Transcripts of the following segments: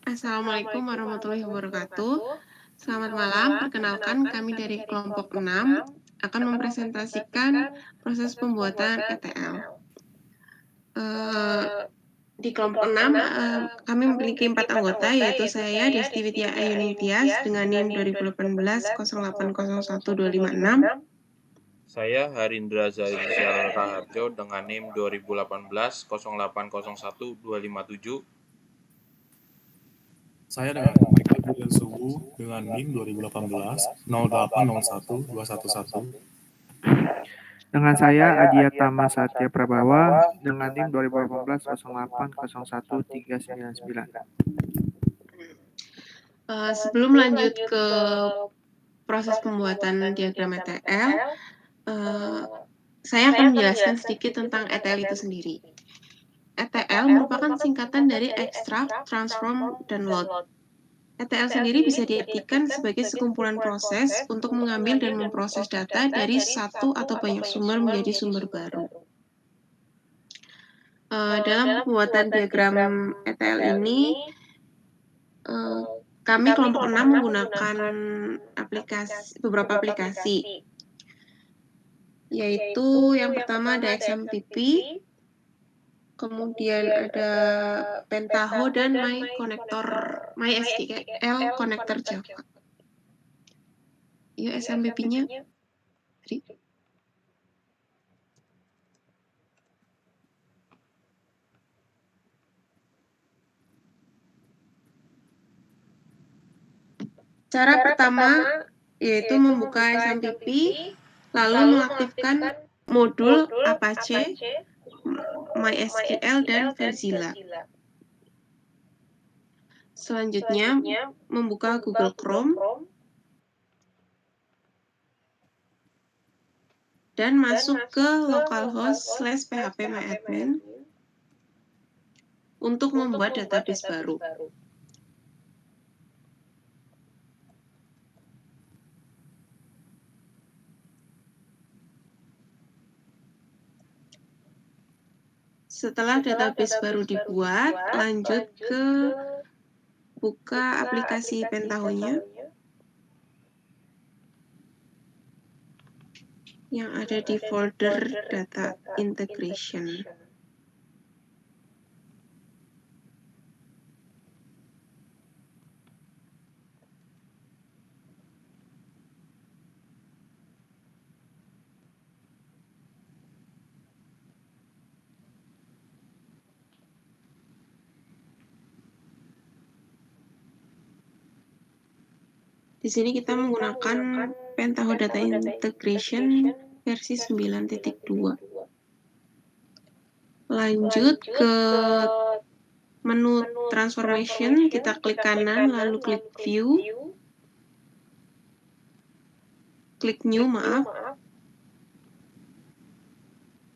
Assalamualaikum warahmatullahi wabarakatuh. Selamat malam, perkenalkan kami dari kelompok 6 akan mempresentasikan proses pembuatan ETL. Di kelompok 6, kami memiliki 4 anggota, yaitu saya, Desti Widya Ayuning Tias, dengan NIM 2018-0801-256. Saya Harindra Zarizal Raharjo dengan NIM 2018-0801-257. Saya dengan Michael Bulan Subuh dengan NIM 2018-0801-211. Dengan saya Adiatama Satya Prabawa dengan NIM 2018-0801-399. Sebelum lanjut ke proses pembuatan diagram ETL, saya akan menjelaskan sedikit tentang ETL itu sendiri. ETL merupakan singkatan dari Extract, Transform, dan Load. ETL sendiri bisa diartikan sebagai sekumpulan proses untuk mengambil dan memproses data dari satu atau banyak sumber menjadi sumber baru. Dalam pembuatan diagram ETL ini, kami kelompok 6 menggunakan beberapa aplikasi, yaitu yang pertama ada XMPP, kemudian ada Pentaho dan MySQL Connector Java. Yuk XMPP-nya. Cara pertama yaitu membuka XMPP, lalu mengaktifkan modul Apache, MySQL, dan Verzilla. Selanjutnya, membuka Google Chrome dan masuk ke localhost/phpMyAdmin untuk membuat database baru. Setelah database baru dibuat, lanjut ke buka aplikasi Pentaho-nya yang ada di folder Data Integration. Di sini kita menggunakan Pentaho Data Integration versi 9.2. Lanjut ke menu Transformation, kita klik kanan, lalu klik View, klik New,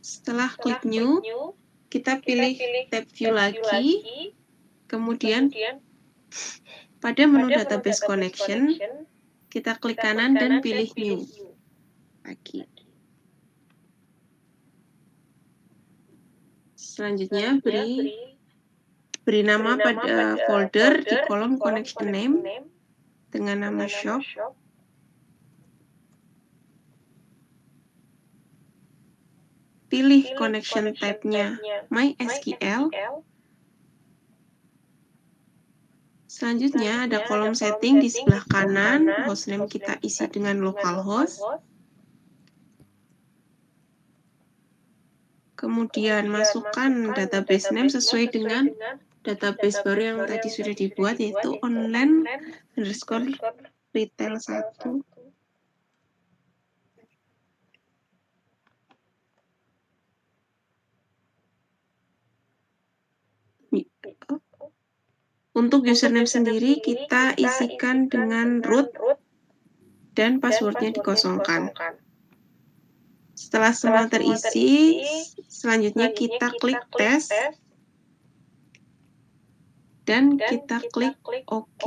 Setelah klik New, kita pilih tab View lagi, kemudian pada menu Database Connection, kita klik kanan dan pilih New lagi. Selanjutnya, beri nama pada folder di kolom Connection Name dengan nama Shop. Pilih connection type-nya MySQL. Selanjutnya ada kolom setting di sebelah kanan, hostname kita isi dengan localhost. Kemudian masukkan database name sesuai dengan database baru yang tadi sudah dibuat, yaitu online_retail1. Untuk username sendiri kita isikan dengan root dan passwordnya dikosongkan. Setelah semua terisi, selanjutnya kita klik tes dan kita klik OK.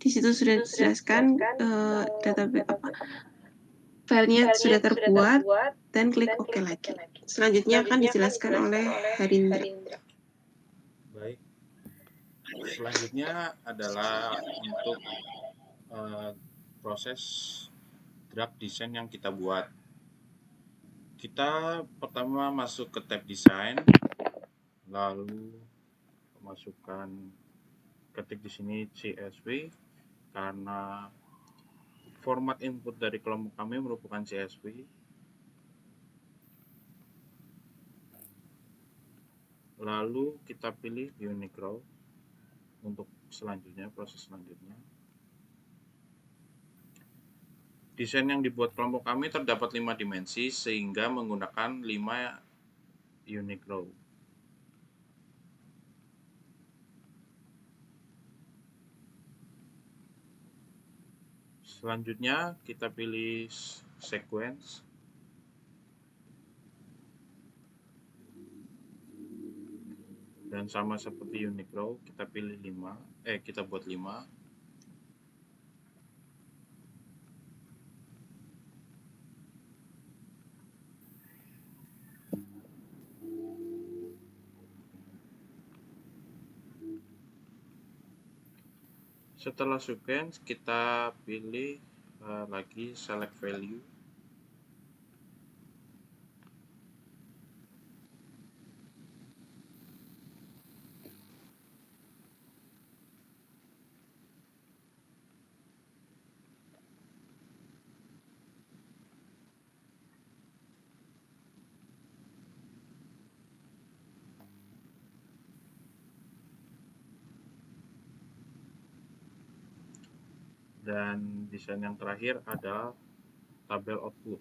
Di situ sudah dijelaskan database filenya sudah terbuat, dan klik OK lagi. Selanjutnya akan dijelaskan oleh Harindra. Baik. Selanjutnya adalah untuk proses draft desain yang kita buat. Kita pertama masuk ke tab desain, lalu masukkan ketik di sini CSV karena format input dari kelompok kami merupakan CSV. Lalu kita pilih unique row untuk selanjutnya, proses selanjutnya. Desain yang dibuat kelompok kami terdapat 5 dimensi sehingga menggunakan 5 unique row. Selanjutnya kita pilih sequence. Dan sama seperti unique row, kita pilih 5, kita buat 5. Setelah sequence, kita pilih lagi select value. Dan desain yang terakhir adalah tabel output.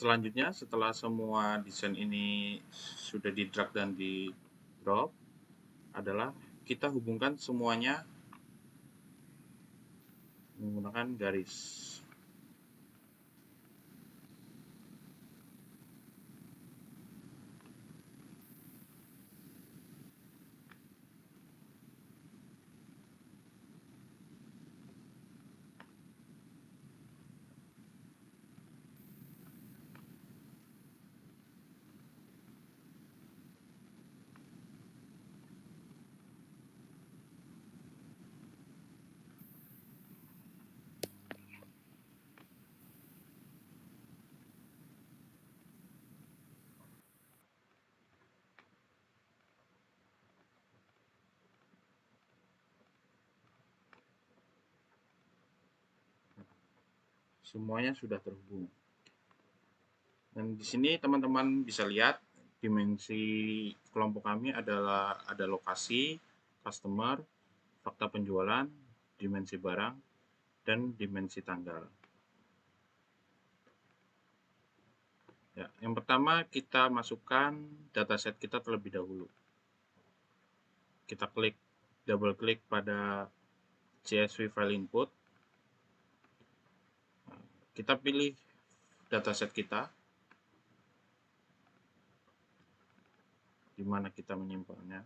Selanjutnya, setelah semua desain ini sudah di drag dan di drop, adalah kita hubungkan semuanya menggunakan garis. Semuanya sudah terhubung. Dan di sini teman-teman bisa lihat dimensi kelompok kami adalah ada lokasi, customer, fakta penjualan, dimensi barang, dan dimensi tanggal. Ya, yang pertama kita masukkan dataset kita terlebih dahulu. Kita double klik pada CSV file input. Kita pilih dataset kita, di mana kita menyimpannya.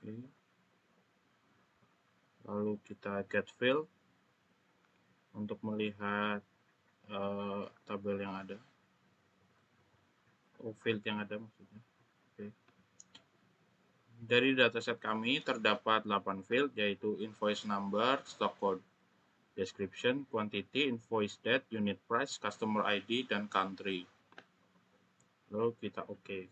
Oke. Lalu kita get field untuk melihat tabel yang ada, field yang ada maksudnya. Oke. Dari dataset kami terdapat 8 field, yaitu invoice number, stock code, description, quantity, invoice date, unit price, customer ID, dan country. Lalu kita OK.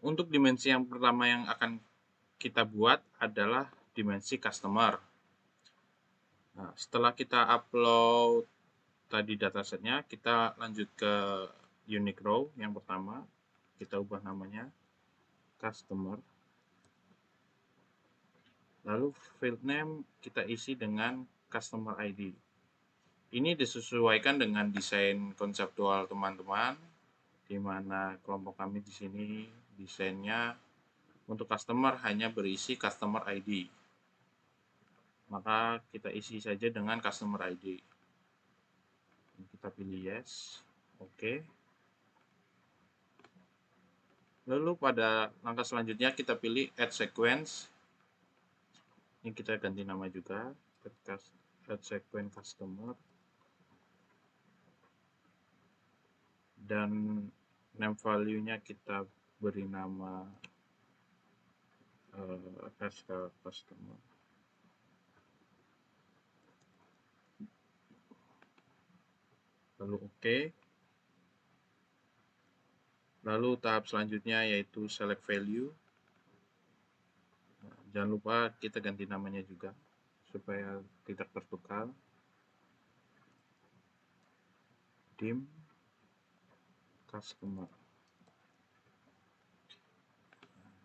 Untuk dimensi yang pertama yang akan kita buat adalah dimensi customer. Nah, setelah kita upload tadi datasetnya, kita lanjut ke unique row yang pertama. Kita ubah namanya customer. Lalu field name kita isi dengan customer ID. Ini disesuaikan dengan desain konseptual teman-teman, di mana kelompok kami di sini desainnya untuk customer hanya berisi customer ID. Maka kita isi saja dengan customer ID. Kita pilih yes, oke. Lalu pada langkah selanjutnya kita pilih add sequence. Ini kita ganti nama juga, add sequence customer. Dan name value-nya kita beri nama SK customer. Lalu oke. Lalu tahap selanjutnya yaitu select value. Jangan lupa kita ganti namanya juga supaya tidak tertukar. Dim customer.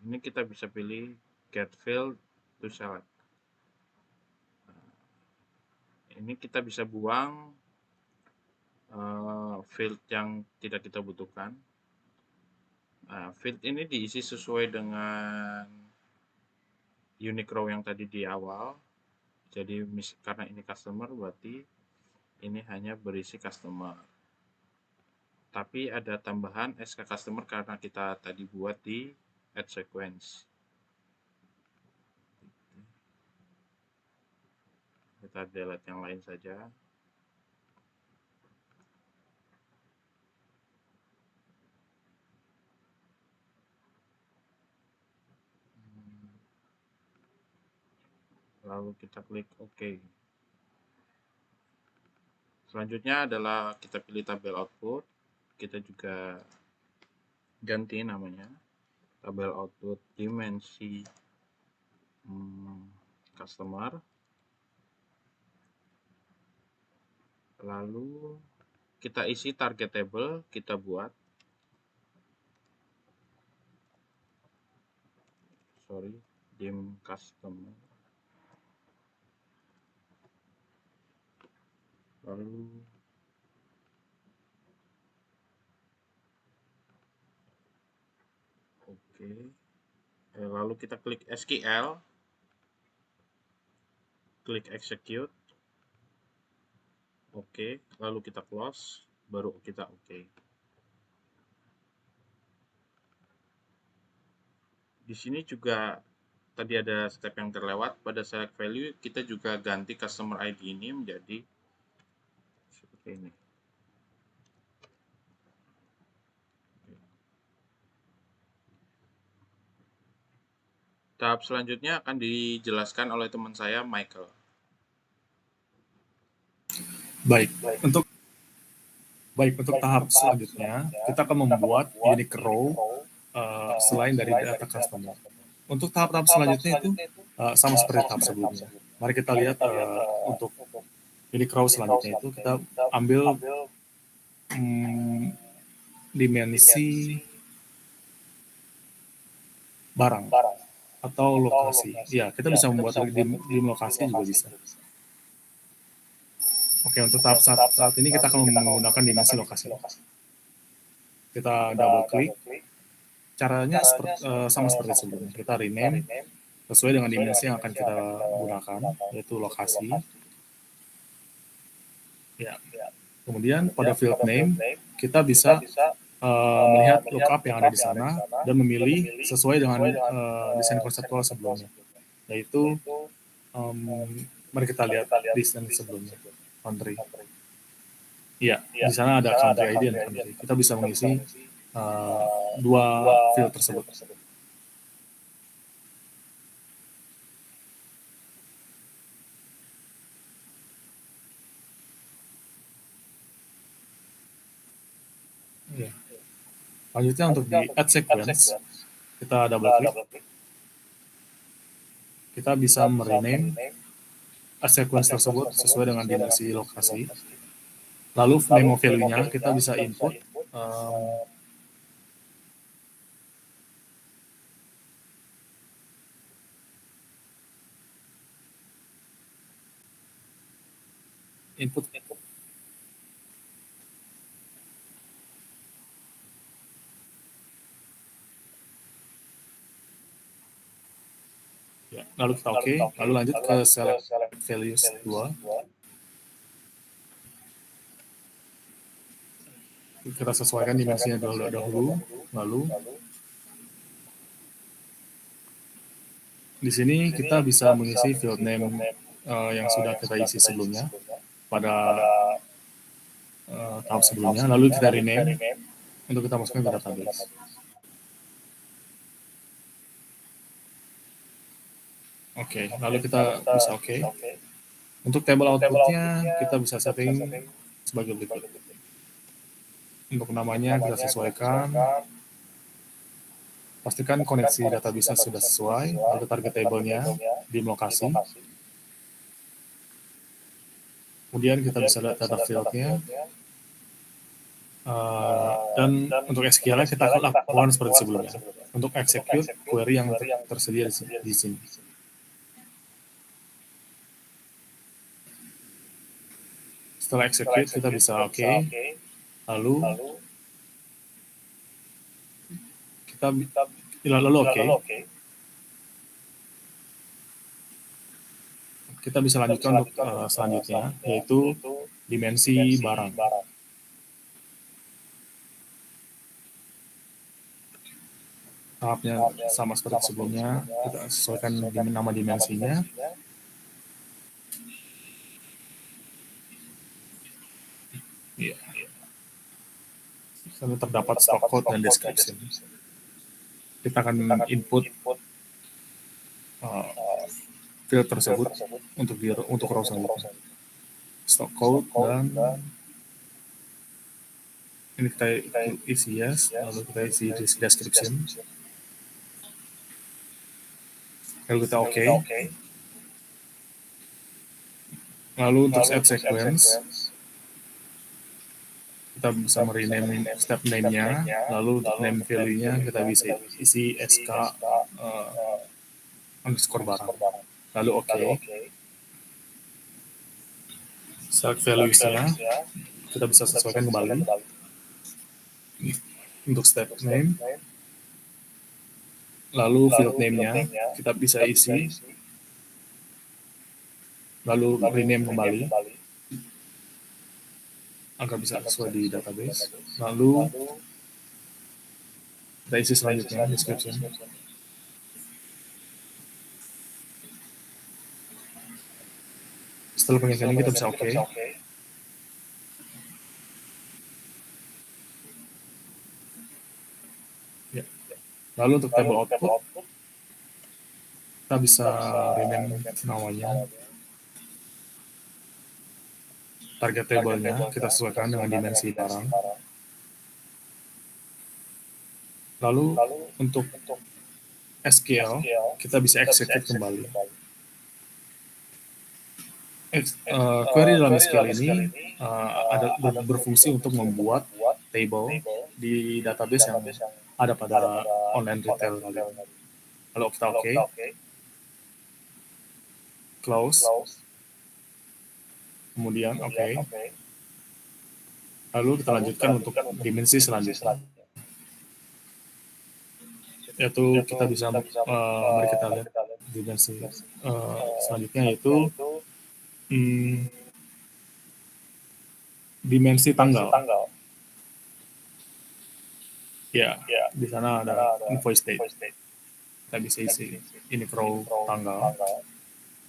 Ini kita bisa pilih get field to select. Ini kita bisa buang field yang tidak kita butuhkan. Field ini diisi sesuai dengan unique row yang tadi di awal. Jadi karena ini customer berarti ini hanya berisi customer. Tapi ada tambahan SK customer karena kita tadi buat di add sequence. Kita delete yang lain saja. Lalu kita klik OK. Selanjutnya adalah kita pilih tabel output. Kita juga ganti namanya. Tabel output dimensi customer. Lalu kita isi target table, kita buat. Dim customer. Lalu oke. Lalu kita klik SQL, klik execute. Oke, lalu kita close, baru kita oke. Di sini juga tadi ada step yang terlewat. Pada select value kita juga ganti customer ID ini menjadi seperti ini. Tahap selanjutnya akan dijelaskan oleh teman saya, Michael. Baik, untuk tahap selanjutnya, kita akan membuat unique row selain dari data customer. Untuk tahap-tahap selanjutnya itu sama seperti tahap sebelumnya. Mari kita lihat untuk unique row selanjutnya itu kita ambil dimensi barang atau lokasi. Ya, kita bisa membuat di lokasi juga bisa. Oke, untuk tahap saat ini kita akan menggunakan dimensi lokasi. Kita double klik. Caranya sama seperti sebelumnya. Kita rename sesuai dengan dimensi yang akan kita gunakan, yaitu lokasi. Ya. Kemudian pada field name kita bisa melihat lookup yang ada di sana dan memilih sesuai dengan desain konseptual sebelumnya, yaitu mari kita lihat desain sebelumnya. Country. Iya, di sana ada country ID dan country. Kita bisa mengisi dua field tersebut. Ya. Lanjutnya untuk di add sequence, kita double klik. Kita bisa merename add sequence tersebut sesuai dengan dimensi lokasi. Lalu name value-nya kita bisa input input ya, lalu kita oke, lalu lanjut ke select values 2. Kita sesuaikan dimensinya dahulu, lalu di sini kita bisa mengisi field name yang sudah kita isi sebelumnya pada tahap sebelumnya, lalu kita rename untuk kita masukkan ke database. Oke, lalu kita bisa oke. Untuk table outputnya kita bisa setting sebagai berikut. Untuk namanya kita sesuaikan. Pastikan koneksi database sudah sesuai, lalu target table-nya di lokasi. Kemudian kita bisa lihat data field-nya. Dan untuk SQL-nya kita akan lakukan seperti sebelumnya. Untuk execute query yang tersedia di sini. Setelah execute kita bisa oke. Lalu oke. Kita bisa lanjutkan untuk selanjutnya, yaitu dimensi barang. Tahapnya sama seperti sebelumnya, kita sesuaikan nama dimensinya. Ya. Lalu terdapat stock code dan description. Kita akan input field tersebut untuk row selanjutnya. Stock code dan ini kita isi yes, lalu kita isi description. Lalu kita oke. Lalu untuk add sequence, kita bisa merename step name-nya, lalu untuk name value-nya kita bisa isi sk underscore barang. Lalu oke. Select values-nya, kita bisa sesuaikan kembali. Untuk step name, lalu field name-nya kita bisa isi, lalu rename kembali agar bisa sesuai di database. Lalu kita isi selanjutnya description. Setelah pengisian ini kita bisa oke. Ya. Lalu untuk table output, kita bisa rename namanya. Target table-nya kita sesuaikan dengan dimensi barang. Lalu untuk SQL kita bisa execute kembali. Query dalam SQL ini ada berfungsi untuk membuat table di database yang ada pada online retail kali. Lalu kita oke. Close. Kemudian oke. Lalu kita lanjutkan untuk dimensi selanjutnya. Yaitu kita bisa mari kita lihat dimensi selanjutnya, yaitu dimensi tanggal. Ya, di sana ada invoice date. Kita bisa isi ini row tanggal,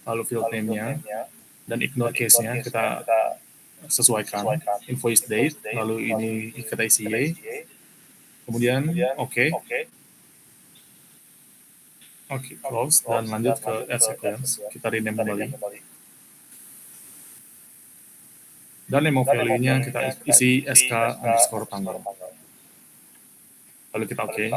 lalu field name-nya, dan ignore case-nya kita sesuaikan invoice date, lalu ini kita isi Y, kemudian oke, close, dan lanjut ke add sequence, kita rename kembali. Dan name of value-nya kita isi sk underscore tanggal. Lalu kita oke.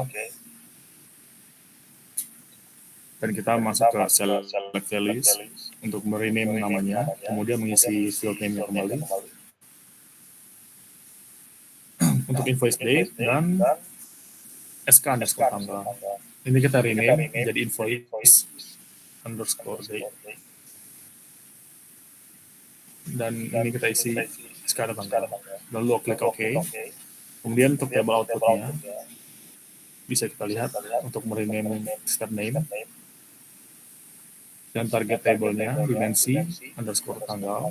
Dan kita masuk ke select values untuk merename namanya, kemudian mengisi field name-nya kembali. Untuk invoice date dan sk underscore tanggal. Ini kita rename menjadi invoice underscore date. dan ini kita isi SK ada tanggal. Lalu klik OK. Kemudian untuk table outputnya bisa kita lihat untuk merename step name dan target table-nya dimensi underscore tanggal.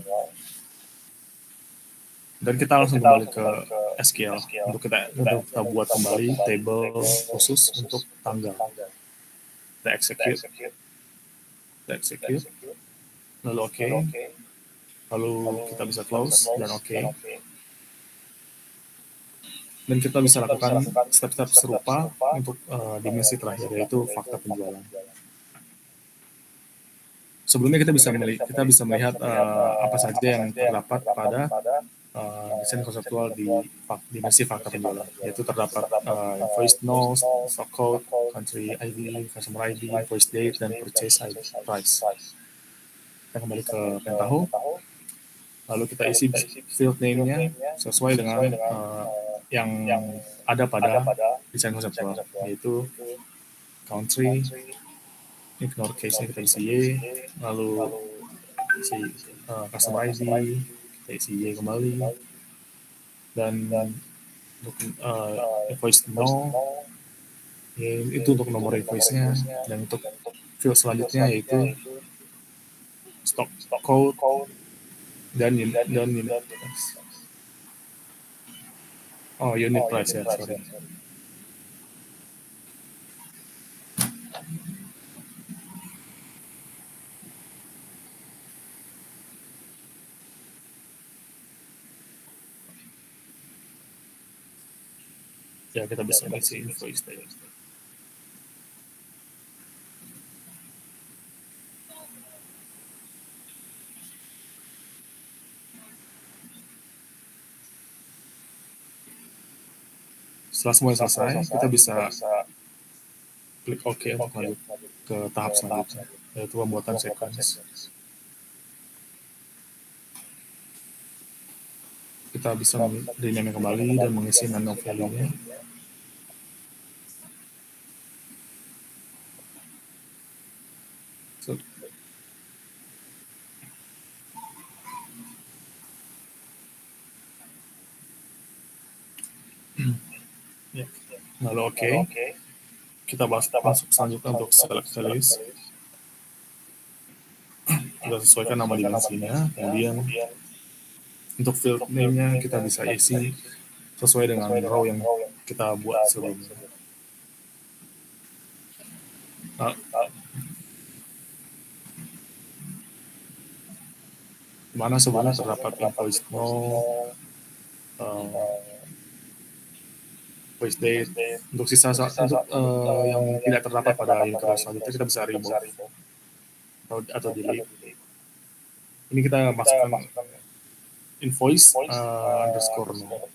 Dan kita langsung kembali ke SQL untuk kita buat kembali table khusus untuk tanggal. Kita execute, lalu OK, lalu kita bisa close dan OK. Dan kita bisa lakukan step-step serupa untuk dimensi terakhir, yaitu fakta penjualan. Sebelumnya kita bisa melihat apa saja yang terdapat pada desain konseptual di dimensi fakta penjualan, yaitu terdapat invoice notes, stock code, country ID, customer ID, invoice date, dan purchase ID, price. Kita kembali ke Pentaho, lalu kita isi field name-nya sesuai dengan yang ada pada desain konseptual, yaitu country, ignore case-nya kita isi Y, lalu isi customer ID, kita isi Y kembali, dan untuk invoice no, itu untuk nomor invoice-nya, dan untuk field selanjutnya yaitu stock code dan unit price. Oh, unit price ya, sorry. Ya, kita bisa isi invoice tadi. Setelah semuanya selesai, kita bisa klik OK untuk lanjut ke tahap selanjutnya, yaitu pembuatan sequence. Kita bisa rename kembali dan mengisi nano value-nya. Ya. Lalu OK. Kita masuk selanjutnya untuk select list. Kita sesuaikan nama dimensinya, kemudian untuk field name-nya kita bisa isi sesuai dengan row yang kita buat sebelumnya. Nah, mana sebelumnya terdapat invoice no, invoice date. Untuk sisa yang tidak terdapat pada unit selanjutnya kita bisa remove atau delete. Ini kita masukkan invoice underscore no.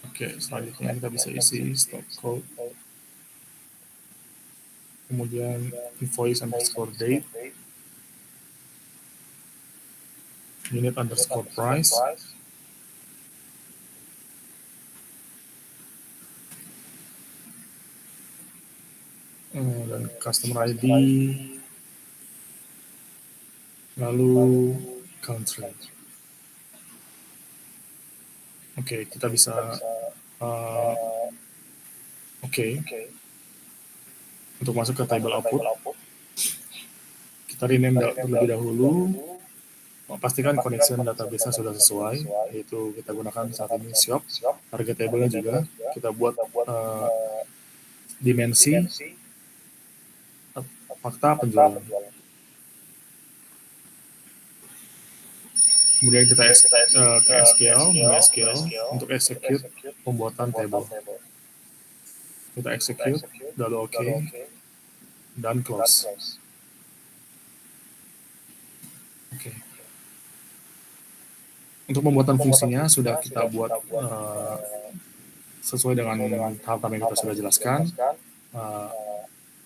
Oke, selanjutnya kita bisa isi stock code, kemudian invoice underscore date, unit underscore price, dan customer ID, lalu country. Oke, kita bisa untuk masuk ke table output, kita rename terlebih dahulu. Pastikan connection database-nya sudah sesuai, yaitu kita gunakan saat ini shop. Target table-nya juga kita buat dimensi fakta penjualan. Kemudian kita ke SQL, untuk execute pembuatan table. Kita execute, lalu OK, dan close. Oke. Untuk pembuatan fungsinya sudah kita buat sesuai dengan tahap yang kita sudah jelaskan,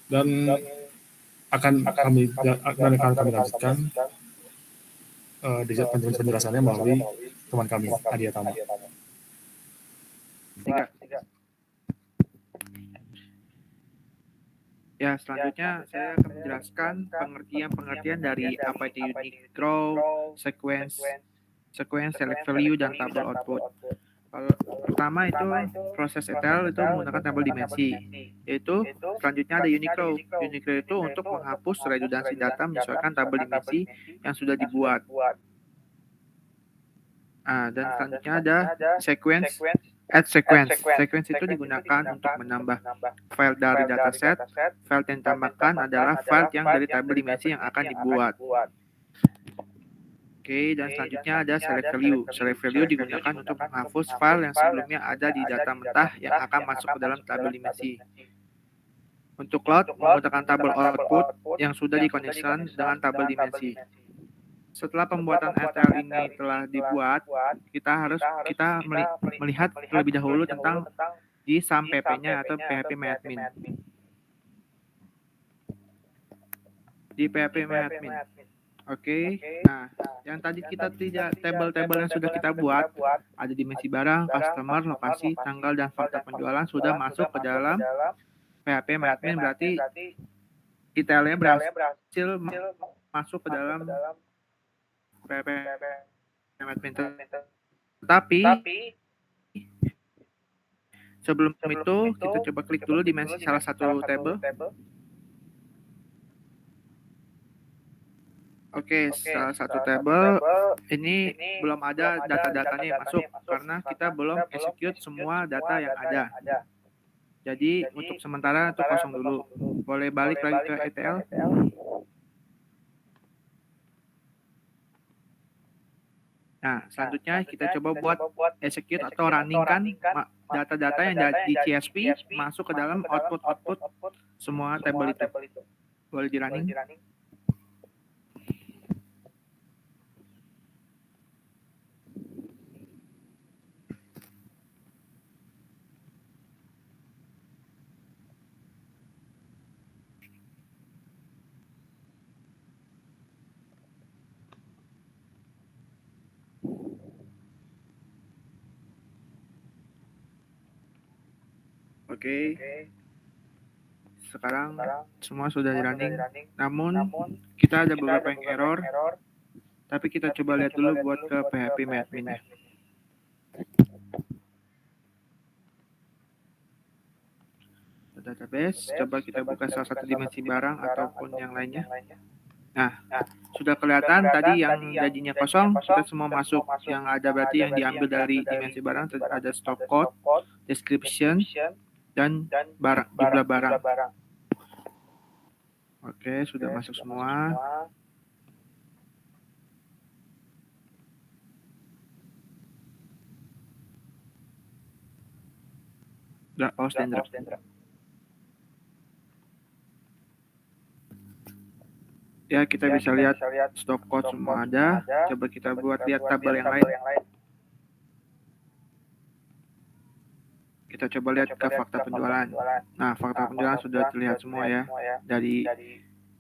dan akan kami lanjutkan penjelasannya melalui teman kami, Adia Tama. Ya, selanjutnya saya akan menjelaskan pengertian-pengertian dari apa itu unique row, sequence, select value, dan table output. Kalau pertama itu proses ETL itu menggunakan tabel dimensi, yaitu selanjutnya ada unique row. Unique row itu untuk menghapus redundansi data menyesuaikan tabel dimensi yang sudah dibuat. Dan selanjutnya ada sequence, add sequence. Sequence itu digunakan untuk menambah file dari dataset. File yang ditambahkan adalah file yang dari tabel dimensi yang akan dibuat. Oke, dan selanjutnya ada select value. Select value digunakan untuk menghapus file yang sebelumnya ada di data mentah yang akan masuk ke dalam tabel dimensi. Untuk load, menggunakan tabel output yang sudah dikoneksikan dengan tabel dimensi. Setelah pembuatan ETL ini telah dibuat, kita melihat terlebih dahulu tentang di SAM PP-nya atau PHP-MyAdmin. Di PHP-MyAdmin. Oke. Nah, yang tadi kita tidak tabel-tabel yang sudah kita buat, ada dimensi barang, customer, lokasi, tanggal, dan fakta penjualan sudah masuk ke dalam PHP-MyAdmin, berarti ETL-nya berhasil masuk ke dalam PHP-MyAdmin. Tetapi sebelum itu kita coba klik dulu dimensi salah satu tabel. Oke, salah satu tabel ini belum ada data-datanya yang masuk karena kita belum execute semua data yang ada. Jadi untuk sementara itu kosong dulu. Boleh balik lagi ke ETL. Nah, selanjutnya kita coba buat execute atau running kan data-data yang di CSV masuk ke dalam output semua tabel itu. Boleh di running. Oke. Sekarang semua sudah di running. Namun kita ada beberapa yang error. Tapi kita coba lihat dulu buat ke PHP-MyAdmin. Database, coba kita buka salah satu dimensi barang ataupun yang lainnya. Nah, sudah kelihatan tadi yang gajinya kosong, kita semua masuk. Yang ada berarti yang diambil dari dimensi barang, ada stock code, description, dan barang, jumlah barang. Oke, sudah masuk semua. Pause dan drop. Ya, kita bisa lihat stock code semua ada. Coba kita buat lihat tabel yang lain. Kita coba lihat ke fakta penjualan. Nah, fakta penjualan sudah terlihat semua ya. Dari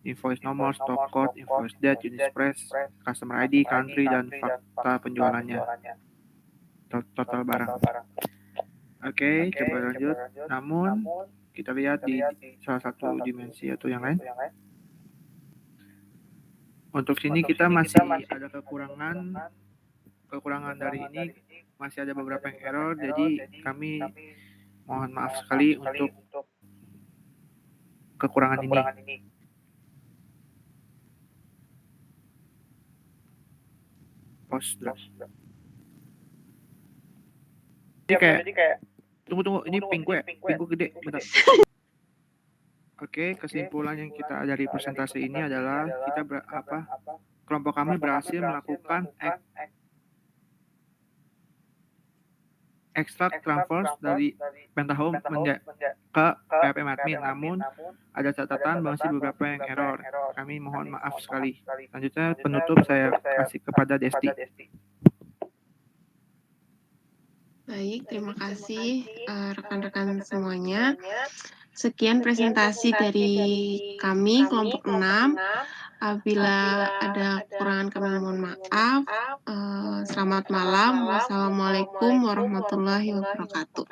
invoice nomor, stock code, invoice date, unit price, customer ID, country, dan fakta penjualannya. Total barang. Oke, coba lanjut. Namun, kita lihat di salah satu dimensi atau yang lain. Untuk sini kita masih ada kekurangan dari ini, masih ada beberapa yang error, jadi kami mohon maaf sekali untuk kekurangan ini. Pause. Ini kayak tunggu, ini ping gue gede, bentar. Oke, kesimpulan yang kita dari presentasi ini adalah kelompok kami berhasil melakukan extract transfer dari Pentahome ke PHP-MyAdmin, namun ada catatan masih beberapa yang error. Kami mohon maaf sekali. Selanjutnya penutup saya kasih kepada Desti. Baik, terima kasih rekan-rekan semuanya. Sekian presentasi dari kami, kelompok 6. Apabila ada kekurangan kami mohon maaf. Selamat malam. Wassalamualaikum warahmatullahi wabarakatuh.